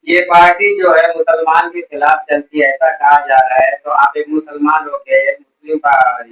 ये पार्टी जो है मुसलमान के खिलाफ चलती है ऐसा कहा जा रहा है, तो आप एक मुसलमान होके मुस्लिम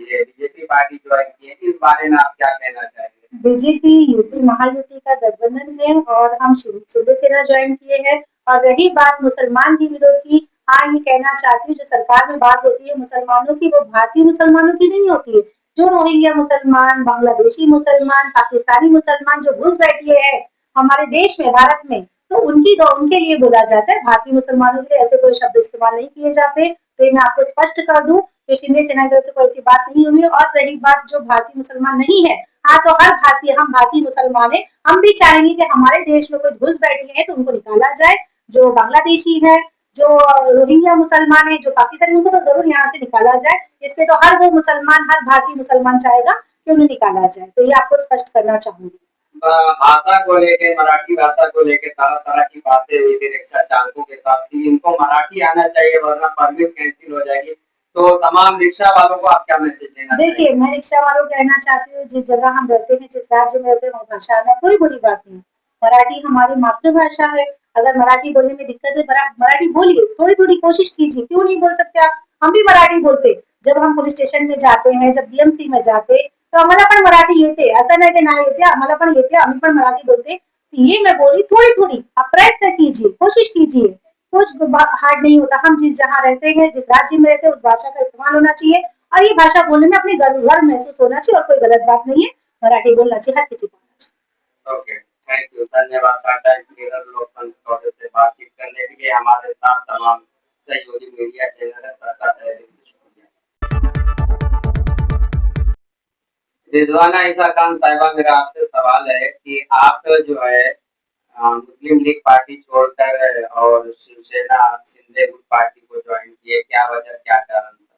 ये बीजेपी पार्टी ज्वाइन की है, इस बारे में आप क्या कहना चाहेंगे? बीजेपी यूपी महायुति का गठबंधन है और हम शिंदे सेना ज्वाइन किए हैं। और रही बात मुसलमान के विरोध की, हाँ ये कहना चाहती हूँ जो सरकार में बात होती है मुसलमानों की, वो भारतीय मुसलमानों की नहीं होती है। जो रोहिंग्या मुसलमान, बांग्लादेशी मुसलमान, पाकिस्तानी मुसलमान जो घुस बैठे हैं हमारे देश में, भारत में, तो उनके लिए बोला जाता है। भारतीय मुसलमानों के लिए ऐसे कोई शब्द इस्तेमाल नहीं किए जाते। तो ये मैं आपको स्पष्ट कर दूं कि शिंदे सेना की तरफ से कोई ऐसी बात नहीं हुई। और रही बात जो भारतीय मुसलमान नहीं है, हाँ तो हर भारतीय, हम भारतीय मुसलमान है, हम भी चाहेंगे कि हमारे देश में कोई घुस बैठे हैं तो उनको निकाला जाए। जो बांग्लादेशी है, जो रोहिंग्या मुसलमान है, जो पाकिस्तानी, उनको तो जरूर यहाँ से निकाला जाए। इसके तो हर वो मुसलमान, हर भारतीय मुसलमान चाहेगा कि उन्हें निकाला जाए। तो ये आपको स्पष्ट करना चाहूंगी। भाषा को लेके, मराठी भाषा को लेके तरह तरह की बातें हुई थी रिक्शा चालकों के साथ कि इनको मराठी आना चाहिए वरना परमिट कैंसिल हो जाएगी। तो तमाम रिक्शा वालों को आप क्या मैसेज देना देखिए, चाहेंगे? मैं रिक्शा वालों को कहना चाहती हूँ, जिस जगह हम रहते हैं, जिस राज्य में रहते हैं, वहाँ भाषा आना कोई बुरी बात नहीं। मराठी हमारी मातृभाषा है। अगर मराठी बोलने में दिक्कत है, मराठी बोलिए, थोड़ी-थोड़ी कोशिश कीजिए, क्यों नहीं बोल सकते आप? हम भी मराठी बोलते। जब हम पुलिस स्टेशन में जाते हैं, जब बीएमसी में जाते, तो आम्हाला पण मराठी येते. असं नाही की नाही येते, आम्हाला पण येते, आम्ही पण मराठी बोलते। तो ये मैं बोली थोड़ी-थोड़ी, आप प्रयत्न कीजिए, कोशिश कीजिए। कुछ हार्ड नहीं होता। हम जिस जहाँ रहते हैं, जिस राज्य में रहते हैं, उस भाषा का इस्तेमाल होना चाहिए। और ये भाषा बोलने में अपने गर्व महसूस होना चाहिए और कोई गलत बात नहीं है। मराठी बोलना चाहिए, हर किसी को आना चाहिए। ओके, थैंक यू, धन्यवाद टाटा इंजीनियर लोकतंत्र कॉलेज से बातचीत करने के लिए। हमारे साथ तमाम सहयोगी मीडिया चैनल है, सबका तहे दिल से शुक्रिया। रिजवाना ईसा खान साहिबा, मेरा आपसे सवाल है कि आप जो है मुस्लिम लीग पार्टी छोड़कर और शिवसेना शिंदे गुट पार्टी को ज्वाइन किए, क्या वजह, क्या कारण था?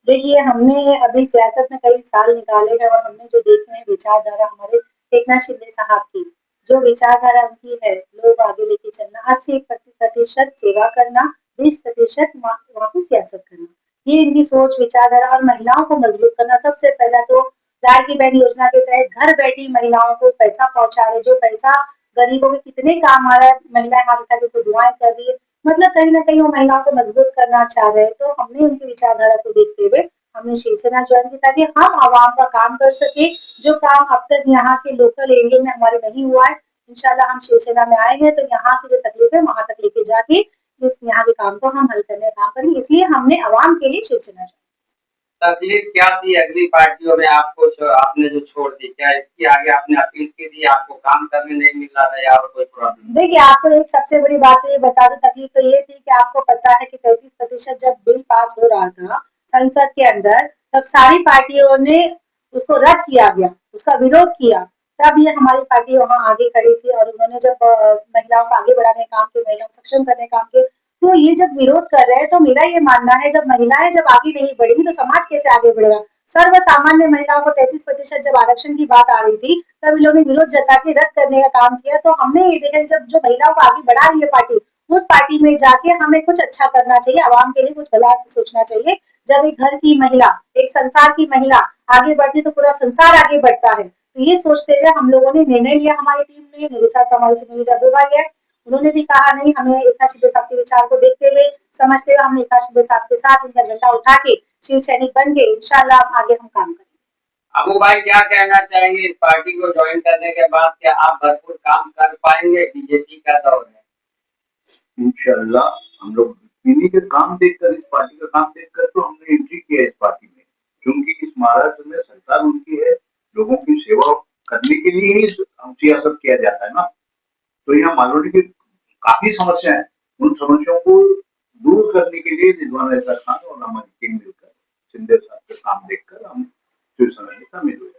देखिए, हमने अभी सियासत में कई साल निकाले हैं और हमने जो देखे हैं विचारधारा हमारे एकनाथ शिंदे साहब की, जो विचारधारा उनकी है, लोग आगे लेके चलना, 80% सेवा करना, 20% वहाँ पे सियासत करना। ये इनकी सोच विचारधारा। और महिलाओं को मजबूत करना। सबसे पहला तो लाडली बहन योजना के तहत घर बैठी महिलाओं को पैसा पहुंचा रहे, जो पैसा गरीबों के कितने काम आ रहा है, महिलाएं हाथ उठा के उनको दुआएं कर रही है। मतलब कहीं न कहीं वो महिलाओं को मजबूत करना चाह रहे हैं। तो हमने उनकी विचारधारा को देखते हुए हमने शिवसेना ज्वाइन की, ताकि हम आवाम का काम कर सके, जो काम अब तक यहाँ के लोकल एरिया में हमारे नहीं हुआ है। इंशाल्लाह हम शिवसेना में आए हैं तो यहाँ की जो तकलीफ है वहां तक लेके जाके इस यहाँ के काम को हम हल करने का काम करेंगे। इसलिए हमने आवाम के लिए शिवसेना ज्वाइन। तकलीफ क्या थी अगली पार्टियों में आपको आपने जो छोड़ दी, क्या इसकी आगे आपने अपील की थी, आपको काम करने नहीं मिल रहा था या और कोई प्रॉब्लम? देखिए, आपको एक सबसे बड़ी बात तो ये बता दूं, तकलीफ तो ये थी कि आपको पता है कि 33% जब बिल पास हो रहा था संसद के अंदर, तब सारी पार्टियों ने उसको रद्द किया गया, उसका विरोध किया। तब ये हमारी पार्टी वहाँ आगे खड़ी थी और उन्होंने जब महिलाओं को आगे बढ़ाने का काम किया, महिलाओं को सक्षम करने का काम किया, तो ये जब विरोध कर रहे हैं तो मेरा ये मानना है, जब महिलाएं जब आगे नहीं बढ़ेगी तो समाज कैसे आगे बढ़ेगा? सर्व सामान्य महिलाओं को 33% जब आरक्षण की बात आ रही थी, तब इन लोगों ने विरोध जता के रद्द करने का काम किया। तो हमने ये देखा जब जो महिलाओं को आगे बढ़ा रही है पार्टी, उस पार्टी में जाके हमें कुछ अच्छा करना चाहिए, आवाम के लिए कुछ भला सोचना चाहिए। जब एक घर की महिला, एक संसार की महिला आगे बढ़ती है तो पूरा संसार आगे बढ़ता है। तो ये सोचते हुए हम लोगों ने निर्णय लिया, हमारी टीम ने, मेरे साथ तो हमारी सुनील डब्बू भाई है, उन्होंने भी कहा नहीं, हमें एकनाथ शिंदे साहब के विचार को देखते हुए, समझते हुए, हमने एकनाथ शिंदे साहब के साथ उनका झंडा उठा के शिव सैनिक बन के इंशाल्लाह आगे हम काम करेंगे। अबू भाई, क्या कहना चाहेंगे इस पार्टी को ज्वाइन करने के बाद? क्या आप भरपूर काम कर पाएंगे? बीजेपी का दौर है। इंशाल्लाह हम लोग इन्हीं के काम देखकर, इस पार्टी का काम देखकर तो हमने एंट्री किया इस पार्टी में, क्योंकि इस महाराष्ट्र में सरकार उनकी है, लोगों की सेवा करने के लिए ही सियासत किया जाता है ना। तो यहाँ मालूम की काफी समस्या है, उन समस्याओं को दूर करने के लिए रिजवान ऐसा खान और हमारी टीम मिलकर शिंदे साहब के काम देखकर हम शिवसेना में शामिल हुए।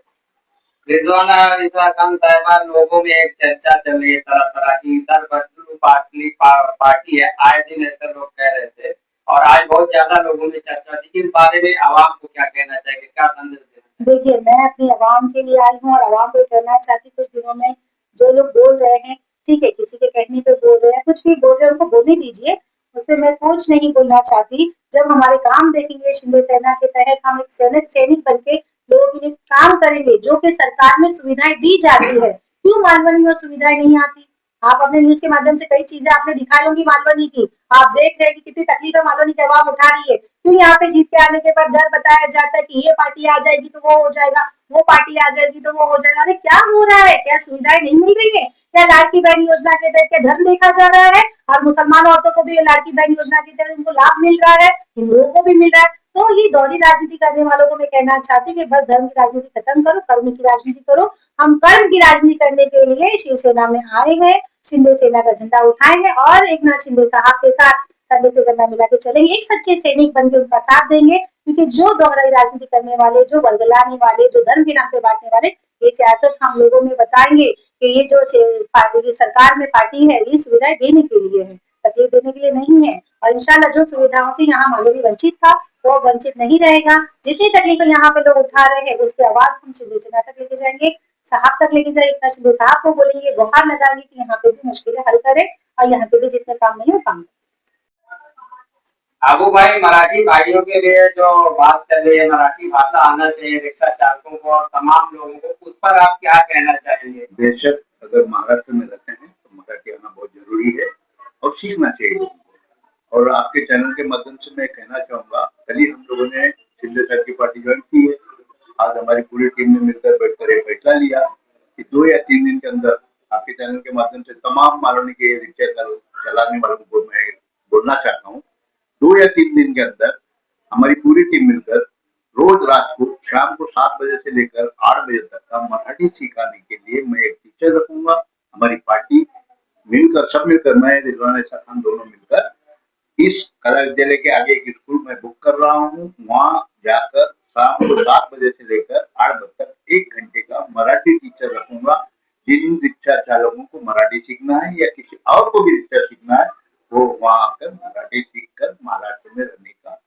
रिजवाना इसा खान साहिबा, लोगों में एक चर्चा चल रही है तरह तरह की, इधर बदलू पार्टी है, आए दिन ऐसे लोग कह रहे थे। और आज बहुत ज्यादा लोगों में चर्चा थी, इस बारे में आवाम को क्या कहना चाहिए, क्या संदेश देना? देखिए, मैं अपनी आवाम के लिए आई हूँ और आवाम को कहना चाहती हूँ, कुछ दिनों में जो लोग बोल रहे हैं, ठीक है, किसी के कहने पे बोल रहे हैं, कुछ भी बोल रहे हैं, उनको बोलने दीजिए, उसमें मैं कुछ नहीं बोलना चाहती। जब हमारे काम देखेंगे शिंदे सेना के तहत, हम एक सैनिक बन के लोगों के लिए काम करेंगे, जो कि सरकार में सुविधाएं दी जाती है। क्यों मालवनी में सुविधाएं नहीं आती? आप अपने न्यूज के माध्यम से कई चीजें आपने दिखाई होंगी मालवनी की, आप देख रहे हैं कि कितनी तकलीफ है मालवनी की आवाम उठा रही है। क्यों यहाँ पे जीत के आने के बाद डर बताया जाता है कि ये पार्टी आ जाएगी तो वो हो जाएगा, वो पार्टी आ जाएगी तो वो हो जाएगा। अरे क्या हो रहा है? क्या सुविधाएं नहीं मिल रही है? क्या लाड़की बहन योजना के तहत क्या धर्म देखा जा रहा है? और मुसलमान औरतों को भी लाड़की बहन योजना के तहत उनको लाभ मिल रहा है, हिंदुओं को भी मिल रहा है। तो ये दोहरी राजनीति करने वालों को मैं कहना चाहती हूँ कि बस धर्म की राजनीति खत्म करो, कर्म की राजनीति करो। हम कर्म की राजनीति करने के लिए शिवसेना में आए हैं, शिंदे सेना का झंडा उठाए हैं और एक नाथ शिंदे साहब के साथ कंधे से कंधा मिला के चलेंगे, एक सच्चे सैनिक बन के उनका साथ देंगे। क्योंकि जो दोहराई राजनीति करने वाले, जो वर्गलाने वाले, जो धर्म के नाम पे बांटने वाले, ये सियासत हम लोगों में बताएंगे कि ये जो पार्टी सरकार में पार्टी है, ये सुविधाएं देने के लिए है, तकलीफ देने के लिए नहीं है। और इंशाल्लाह जो सुविधाओं से यहाँ मालवी वंचित था, वो वंचित नहीं रहेगा। जितनी तकलीफें यहाँ पे लोग उठा रहे हैं, उसकी आवाज हम शिंदे सेना तक लेके जाएंगे, साहब तक लेके जाएंगे, शिंदे साहब को बोलेंगे, गुहार लगाएंगे कि यहाँ पे भी मुश्किलें हल करें और यहाँ पे भी जितने काम नहीं हो काम करें। आबू भाई, मराठी भाइयों के लिए जो बात चल रही है, मराठी भाषा आना चाहिए रिक्शा चालकों को और तमाम लोगों को, उस पर आप क्या कहना चाहेंगे? बेशक अगर महाराष्ट्र में रहते हैं तो मराठी आना बहुत जरूरी है और सीखना चाहिए लोगों को। और आपके चैनल के माध्यम से मैं कहना चाहूंगा, कल ही हम लोगों ने शिंदे साहब की पार्टी ज्वाइन की है। आज हमारी पूरी टीम ने मिलकर बैठकर एक फैसला लिया कि 2 या 3 दिन के अंदर आपके चैनल के माध्यम से तमाम मालवनी के रिक्शा चलाने वालों को मैं बोलना चाहता हूँ, 2 या 3 दिन के अंदर हमारी पूरी टीम मिलकर रोज रात को शाम को 7 बजे से लेकर 8 बजे तक का मराठी सिखाने के लिए मैं एक टीचर रखूंगा। हमारी पार्टी मिलकर, सब मिलकर, मैं रिजवान ऐसा खान दोनों मिलकर इस कला विद्यालय के आगे एक स्कूल में बुक कर रहा हूँ। वहां जाकर शाम को 7 बजे से लेकर 8 बजे तक 1 घंटे का मराठी टीचर रखूंगा। जिन रिक्शा चालकों को मराठी सीखना है या किसी और को भी रिक्शा सीखना है, वो वहां आकर मराठी सीखकर महाराष्ट्र में रहने का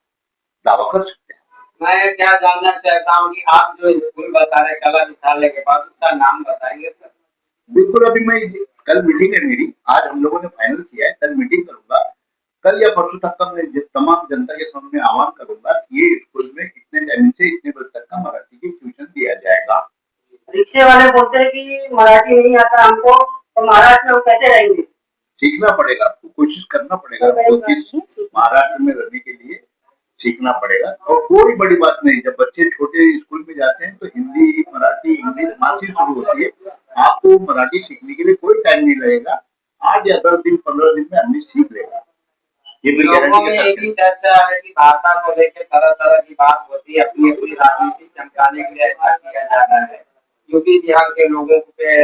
दावा कर सकते हैं। मैं क्या जानना चाहता हूँ कि आप जो स्कूल बता रहे कला विद्यालय के पास, उसका नाम बताएंगे सर? बिल्कुल, अभी मैं कल मीटिंग है मेरी, आज हम लोगों ने फाइनल किया है, कल मीटिंग करूंगा। कल या परसों तक का मैं तमाम जनता के सामने आह्वान करूंगा कि ये स्कूल में इतने टाइम से इतने बजे तक का मराठी की ट्यूशन दिया जाएगा। रिक्शे वाले बोलते हैं कि मराठी नहीं आता हमको, तो महाराष्ट्र में हम कैसे रहेंगे? सीखना पड़ेगा आपको, कोशिश करना पड़ेगा आपको कि महाराष्ट्र में रहने के लिए सीखना पड़ेगा। और कोई बड़ी बात नहीं, जब बच्चे छोटे स्कूल में जाते हैं तो हिंदी, मराठी, इंग्लिश माँ से शुरू होती है। आपको मराठी सीखने के लिए कोई टाइम नहीं लगेगा, 8 या 10 दिन 15 दिन में आदमी सीख लेगा। ये मैं लोगों गारंटी में के एक ही साथ चर्चा है कि भाषा को लेकर तरह तरह की बात होती है, अपनी अपनी राजनीति चमकाने के लिए ऐसा किया जा रहा है। यूपी बिहार के लोगों पे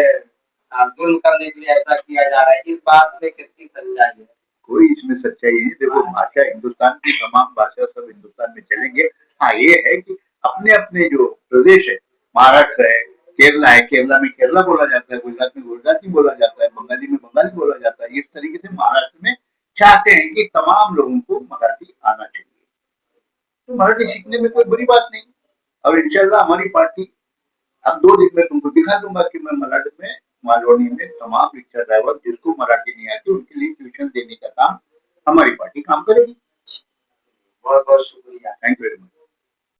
जुल्म करने के लिए ऐसा किया जा रहा है, इस बात में कितनी सच्चाई है? कोई इसमें सच्चाई नहीं। देखो, भाषा हिंदुस्तान की तमाम भाषा सब हिंदुस्तान में चलेंगे। हाँ, ये है कि अपने अपने जो प्रदेश है, महाराष्ट्र है, केरला है, केरला में केरला बोला जाता है, गुजरात में गुजराती बोला जाता है, बंगाली में बंगाली बोला जाता है। इस तरीके से महाराष्ट्र में चाहते हैं कि तमाम लोगों को मराठी आना चाहिए, तो मराठी सीखने में कोई बड़ी बात नहीं। और इंशाल्लाह हमारी पार्टी, अब 2 दिन में तुमको दिखा दूंगा कि मैं मराठी में, मालवनी में तमाम रिक्शा ड्राइवर जिसको मराठी नहीं आती उनके लिए ट्यूशन देने का काम हमारी पार्टी काम करेगी। बहुत बहुत शुक्रिया। Thank you very much.